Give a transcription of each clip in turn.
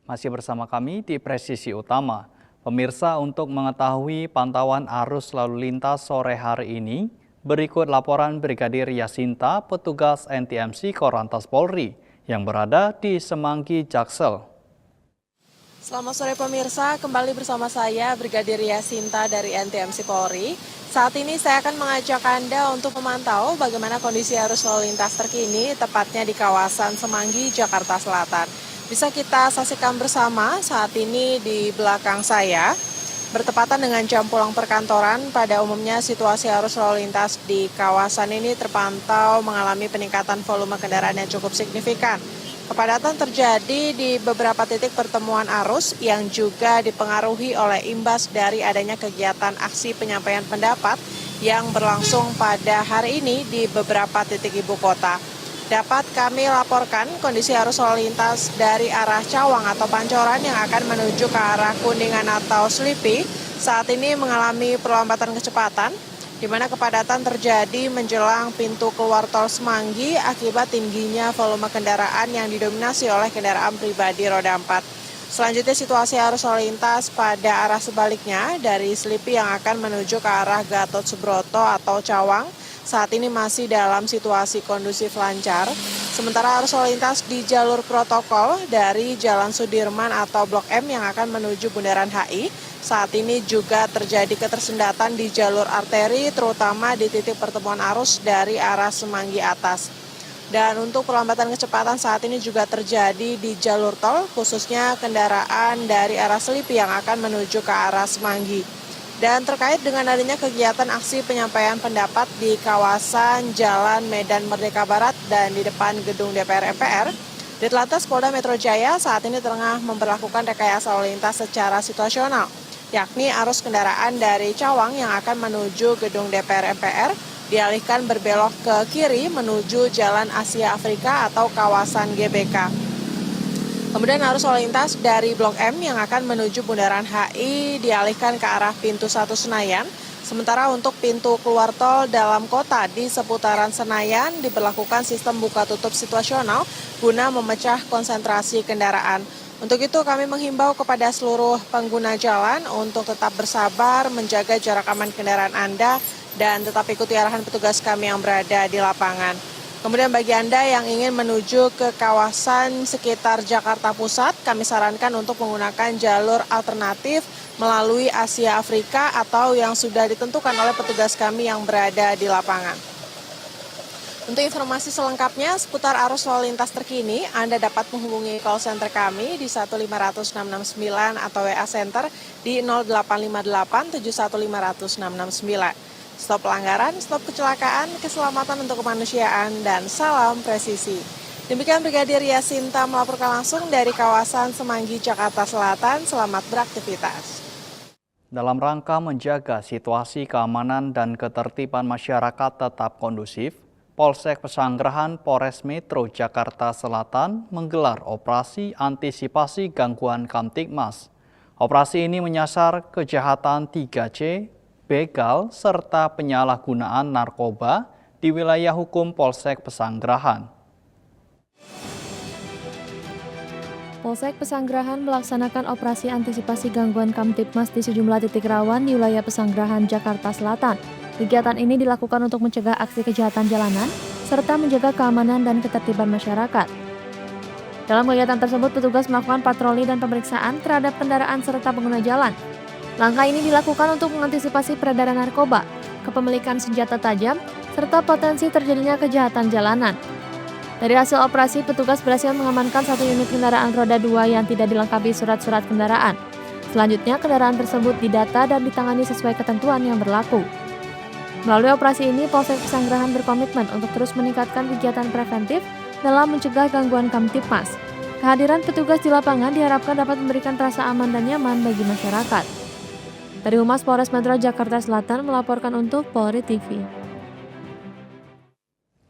Masih bersama kami di Presisi Utama. Pemirsa, untuk mengetahui pantauan arus lalu lintas sore hari ini, berikut laporan Brigadir Yasinta, petugas NTMC Korlantas Polri yang berada di Semanggi, Jaksel. Selamat sore pemirsa, kembali bersama saya Brigadir Yasinta dari NTMC Polri. Saat ini saya akan mengajak Anda untuk memantau bagaimana kondisi arus lalu lintas terkini, tepatnya di kawasan Semanggi, Jakarta Selatan. Bisa kita saksikan bersama saat ini di belakang saya, bertepatan dengan jam pulang perkantoran. Pada umumnya situasi arus lalu lintas di kawasan ini terpantau mengalami peningkatan volume kendaraan yang cukup signifikan. Kepadatan terjadi di beberapa titik pertemuan arus yang juga dipengaruhi oleh imbas dari adanya kegiatan aksi penyampaian pendapat yang berlangsung pada hari ini di beberapa titik ibu kota. Dapat kami laporkan kondisi arus lalu lintas dari arah Cawang atau Pancoran yang akan menuju ke arah Kuningan atau Slipi saat ini mengalami perlambatan kecepatan, di mana kepadatan terjadi menjelang pintu keluar tol Semanggi akibat tingginya volume kendaraan yang didominasi oleh kendaraan pribadi roda 4. Selanjutnya situasi arus lalu lintas pada arah sebaliknya dari Slipi yang akan menuju ke arah Gatot Subroto atau Cawang saat ini masih dalam situasi kondusif lancar. Sementara arus lalu lintas di jalur protokol dari Jalan Sudirman atau Blok M yang akan menuju Bundaran HI saat ini juga terjadi ketersendatan di jalur arteri, terutama di titik pertemuan arus dari arah Semanggi atas. Dan untuk perlambatan kecepatan saat ini juga terjadi di jalur tol, khususnya kendaraan dari arah Selipi yang akan menuju ke arah Semanggi. Dan terkait dengan adanya kegiatan aksi penyampaian pendapat di kawasan Jalan Medan Merdeka Barat dan di depan gedung DPR MPR, Ditlantas Polda Metro Jaya saat ini tengah memperlakukan rekayasa lalu lintas secara situasional, yakni arus kendaraan dari Cawang yang akan menuju gedung DPR MPR dialihkan berbelok ke kiri menuju Jalan Asia Afrika atau kawasan GBK. Kemudian arus lalu lintas dari Blok M yang akan menuju Bundaran HI dialihkan ke arah pintu 1 Senayan. Sementara untuk pintu keluar tol dalam kota di seputaran Senayan diberlakukan sistem buka tutup situasional guna memecah konsentrasi kendaraan. Untuk itu kami menghimbau kepada seluruh pengguna jalan untuk tetap bersabar, menjaga jarak aman kendaraan Anda, dan tetap ikuti arahan petugas kami yang berada di lapangan. Kemudian bagi Anda yang ingin menuju ke kawasan sekitar Jakarta Pusat, kami sarankan untuk menggunakan jalur alternatif melalui Asia Afrika atau yang sudah ditentukan oleh petugas kami yang berada di lapangan. Untuk informasi selengkapnya seputar arus lalu lintas terkini, Anda dapat menghubungi call center kami di 1500669 atau WA Center di 0858 715 669. Stop pelanggaran, stop kecelakaan, keselamatan untuk kemanusiaan, dan salam presisi. Demikian Brigadir Yasinta melaporkan langsung dari kawasan Semanggi, Jakarta Selatan. Selamat beraktivitas. Dalam rangka menjaga situasi keamanan dan ketertiban masyarakat tetap kondusif, Polsek Pesanggerahan Polres Metro Jakarta Selatan menggelar operasi antisipasi gangguan Kamtibmas. Operasi ini menyasar kejahatan 3C, begal, serta penyalahgunaan narkoba di wilayah hukum Polsek Pesanggerahan. Polsek Pesanggerahan melaksanakan operasi antisipasi gangguan Kamtibmas di sejumlah titik rawan di wilayah Pesanggerahan, Jakarta Selatan. Kegiatan ini dilakukan untuk mencegah aksi kejahatan jalanan, serta menjaga keamanan dan ketertiban masyarakat. Dalam kegiatan tersebut, petugas melakukan patroli dan pemeriksaan terhadap kendaraan serta pengguna jalan. Langkah ini dilakukan untuk mengantisipasi peredaran narkoba, kepemilikan senjata tajam, serta potensi terjadinya kejahatan jalanan. Dari hasil operasi, petugas berhasil mengamankan 1 unit kendaraan roda 2 yang tidak dilengkapi surat-surat kendaraan. Selanjutnya, kendaraan tersebut didata dan ditangani sesuai ketentuan yang berlaku. Melalui operasi ini, Polsek Pesanggerahan berkomitmen untuk terus meningkatkan kegiatan preventif dalam mencegah gangguan Kamtibmas. Kehadiran petugas di lapangan diharapkan dapat memberikan rasa aman dan nyaman bagi masyarakat. Dari Humas Polres Metro Jakarta Selatan melaporkan untuk Polri TV.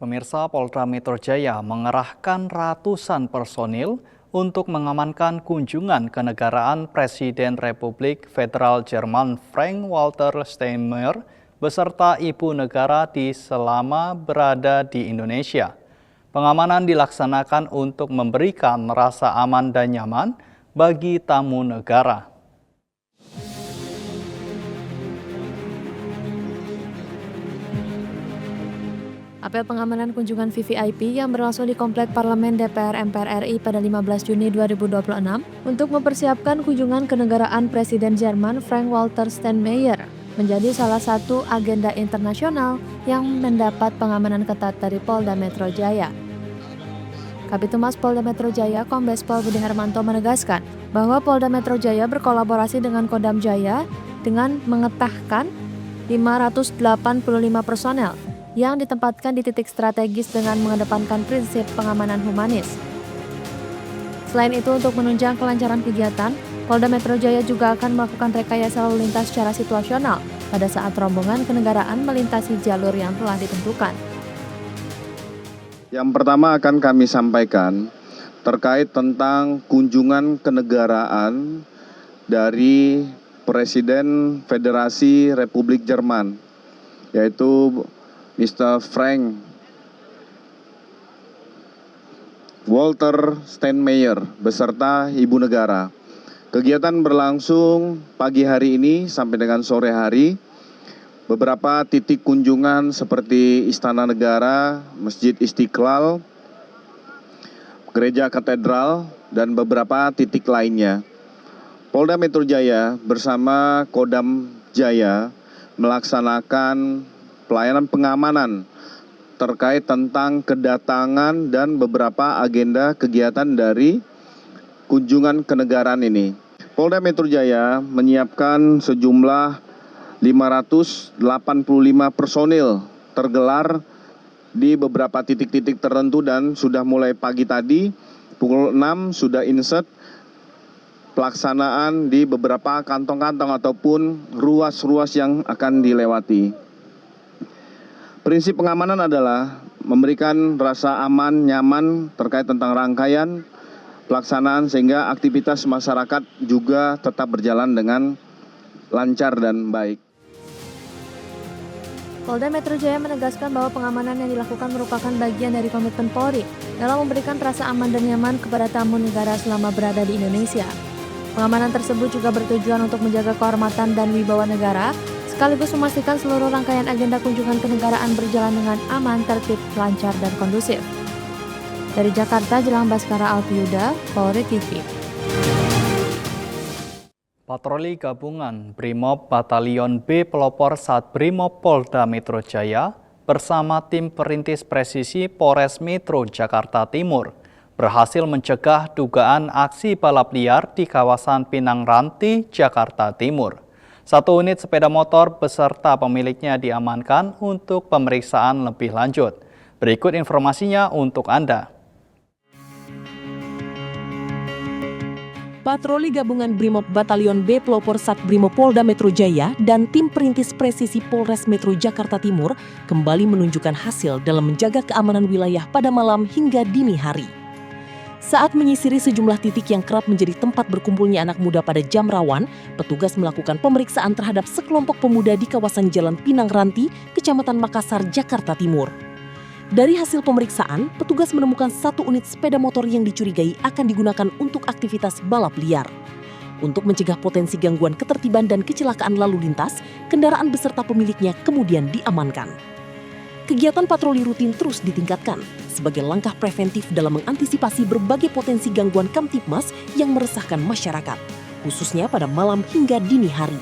Pemirsa, Polda Metro Jaya mengerahkan ratusan personil untuk mengamankan kunjungan kenegaraan Presiden Republik Federal Jerman Frank-Walter Steinmeier beserta Ibu Negara selama berada di Indonesia. Pengamanan dilaksanakan untuk memberikan rasa aman dan nyaman bagi tamu negara. Apel pengamanan kunjungan VVIP yang berlangsung di Komplek Parlemen DPR MPR RI pada 15 Juni 2026 untuk mempersiapkan kunjungan kenegaraan Presiden Jerman Frank-Walter Steinmeier menjadi salah satu agenda internasional yang mendapat pengamanan ketat dari Polda Metro Jaya. Kabitumas Polda Metro Jaya Kombes Pol Budi Hermanto menegaskan bahwa Polda Metro Jaya berkolaborasi dengan Kodam Jaya dengan mengetahkan 585 personel yang ditempatkan di titik strategis dengan mengedepankan prinsip pengamanan humanis. Selain itu, untuk menunjang kelancaran kegiatan, Polda Metro Jaya juga akan melakukan rekayasa lalu lintas secara situasional pada saat rombongan kenegaraan melintasi jalur yang telah ditentukan. Yang pertama akan kami sampaikan terkait tentang kunjungan kenegaraan dari Presiden Federasi Republik Jerman, yaitu Mr. Frank Walter Steinmeier beserta Ibu Negara. Kegiatan berlangsung pagi hari ini sampai dengan sore hari. Beberapa titik kunjungan seperti Istana Negara, Masjid Istiqlal, Gereja Katedral, dan beberapa titik lainnya. Polda Metro Jaya bersama Kodam Jaya melaksanakan pelayanan pengamanan terkait tentang kedatangan dan beberapa agenda kegiatan dari kunjungan kenegaraan ini. Polda Metro Jaya menyiapkan sejumlah 585 personil tergelar di beberapa titik-titik tertentu dan sudah mulai pagi tadi pukul 6 sudah insert pelaksanaan di beberapa kantong-kantong ataupun ruas-ruas yang akan dilewati. Prinsip pengamanan adalah memberikan rasa aman, nyaman terkait tentang rangkaian pelaksanaan sehingga aktivitas masyarakat juga tetap berjalan dengan lancar dan baik. Polda Metro Jaya menegaskan bahwa pengamanan yang dilakukan merupakan bagian dari komitmen Polri dalam memberikan rasa aman dan nyaman kepada tamu negara selama berada di Indonesia. Pengamanan tersebut juga bertujuan untuk menjaga kehormatan dan wibawa negara, sekaligus memastikan seluruh rangkaian agenda kunjungan kenegaraan berjalan dengan aman, tertib, lancar, dan kondusif. Dari Jakarta, Jelang Baskara Alpiyuda, Polri TV. Patroli gabungan Brimob Batalion B Pelopor Satbrimob Polda Metro Jaya bersama tim perintis presisi Polres Metro Jakarta Timur berhasil mencegah dugaan aksi balap liar di kawasan Pinang Ranti, Jakarta Timur. Satu unit sepeda motor beserta pemiliknya diamankan untuk pemeriksaan lebih lanjut. Berikut informasinya untuk Anda. Patroli gabungan Brimob Batalion B Pelopor Satbrimob Polda Metro Jaya dan tim perintis presisi Polres Metro Jakarta Timur kembali menunjukkan hasil dalam menjaga keamanan wilayah pada malam hingga dini hari. Saat menyisiri sejumlah titik yang kerap menjadi tempat berkumpulnya anak muda pada jam rawan, petugas melakukan pemeriksaan terhadap sekelompok pemuda di kawasan Jalan Pinang Ranti, Kecamatan Makassar, Jakarta Timur. Dari hasil pemeriksaan, petugas menemukan satu unit sepeda motor yang dicurigai akan digunakan untuk aktivitas balap liar. Untuk mencegah potensi gangguan ketertiban dan kecelakaan lalu lintas, kendaraan beserta pemiliknya kemudian diamankan. Kegiatan patroli rutin terus ditingkatkan sebagai langkah preventif dalam mengantisipasi berbagai potensi gangguan Kamtibmas yang meresahkan masyarakat, khususnya pada malam hingga dini hari.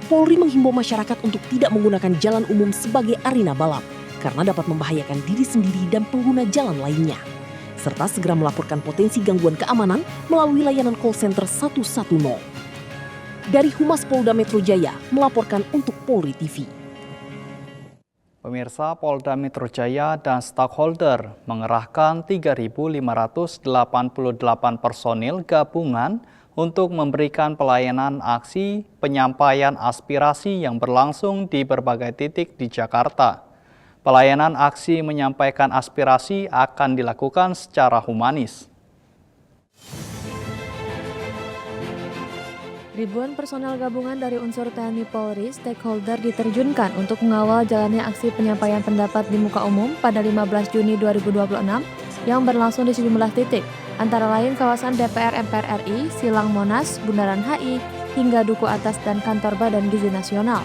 Polri menghimbau masyarakat untuk tidak menggunakan jalan umum sebagai arena balap, karena dapat membahayakan diri sendiri dan pengguna jalan lainnya, serta segera melaporkan potensi gangguan keamanan melalui layanan call center 110. Dari Humas Polda Metro Jaya melaporkan untuk Polri TV. Pemirsa, Polda Metro Jaya dan stakeholder mengerahkan 3.588 personil gabungan untuk memberikan pelayanan aksi penyampaian aspirasi yang berlangsung di berbagai titik di Jakarta. Pelayanan aksi menyampaikan aspirasi akan dilakukan secara humanis. Ribuan personel gabungan dari unsur TNI Polri stakeholder diterjunkan untuk mengawal jalannya aksi penyampaian pendapat di muka umum pada 15 Juni 2026 yang berlangsung di sejumlah titik antara lain kawasan DPR MPR RI, Silang Monas, Bundaran HI, hingga Duku Atas dan kantor Badan Gizi Nasional.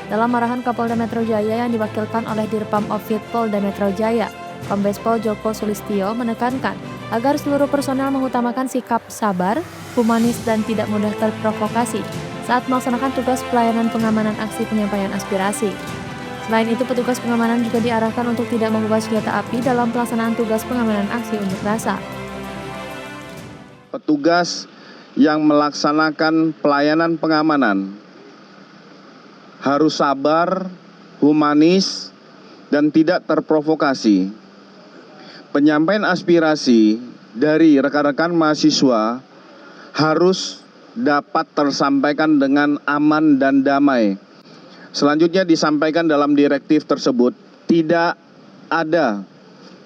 Dalam arahan Kapolda Metro Jaya yang diwakilkan oleh Dirpam Ovit Polda Metro Jaya, Kombes Pol Joko Sulistyo menekankan agar seluruh personel mengutamakan sikap sabar, humanis, dan tidak mudah terprovokasi saat melaksanakan tugas pelayanan pengamanan aksi penyampaian aspirasi. Selain itu, petugas pengamanan juga diarahkan untuk tidak membawa senjata api dalam pelaksanaan tugas pengamanan aksi unjuk rasa. Petugas yang melaksanakan pelayanan pengamanan harus sabar, humanis, dan tidak terprovokasi. Penyampaian aspirasi dari rekan-rekan mahasiswa harus dapat tersampaikan dengan aman dan damai. Selanjutnya disampaikan dalam direktif tersebut, tidak ada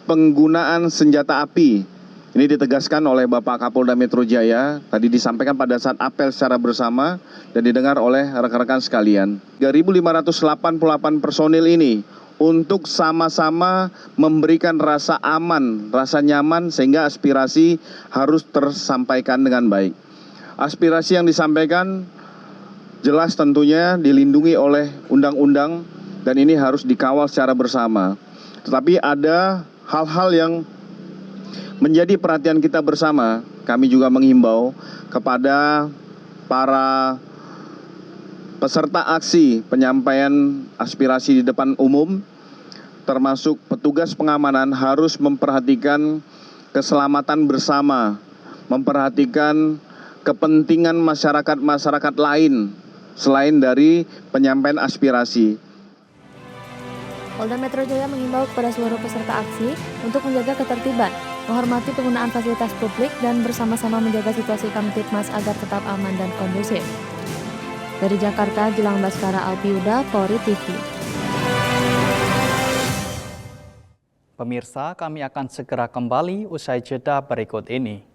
penggunaan senjata api. Ini ditegaskan oleh Bapak Kapolda Metro Jaya, tadi disampaikan pada saat apel secara bersama dan didengar oleh rekan-rekan sekalian. 3.588 personil ini untuk sama-sama memberikan rasa aman, rasa nyaman sehingga aspirasi harus tersampaikan dengan baik. Aspirasi yang disampaikan jelas tentunya dilindungi oleh undang-undang dan ini harus dikawal secara bersama. Tetapi ada hal-hal yang menjadi perhatian kita bersama. Kami juga menghimbau kepada para peserta aksi penyampaian aspirasi di depan umum, termasuk petugas pengamanan harus memperhatikan keselamatan bersama, memperhatikan kepentingan masyarakat lain selain dari penyampaian aspirasi. Polda Metro Jaya mengimbau kepada seluruh peserta aksi untuk menjaga ketertiban, menghormati penggunaan fasilitas publik, dan bersama-sama menjaga situasi Kamtibmas agar tetap aman dan kondusif. Dari Jakarta, Gilang Baskara Alpiuda, Polri TV. Pemirsa, kami akan segera kembali usai jeda berikut ini.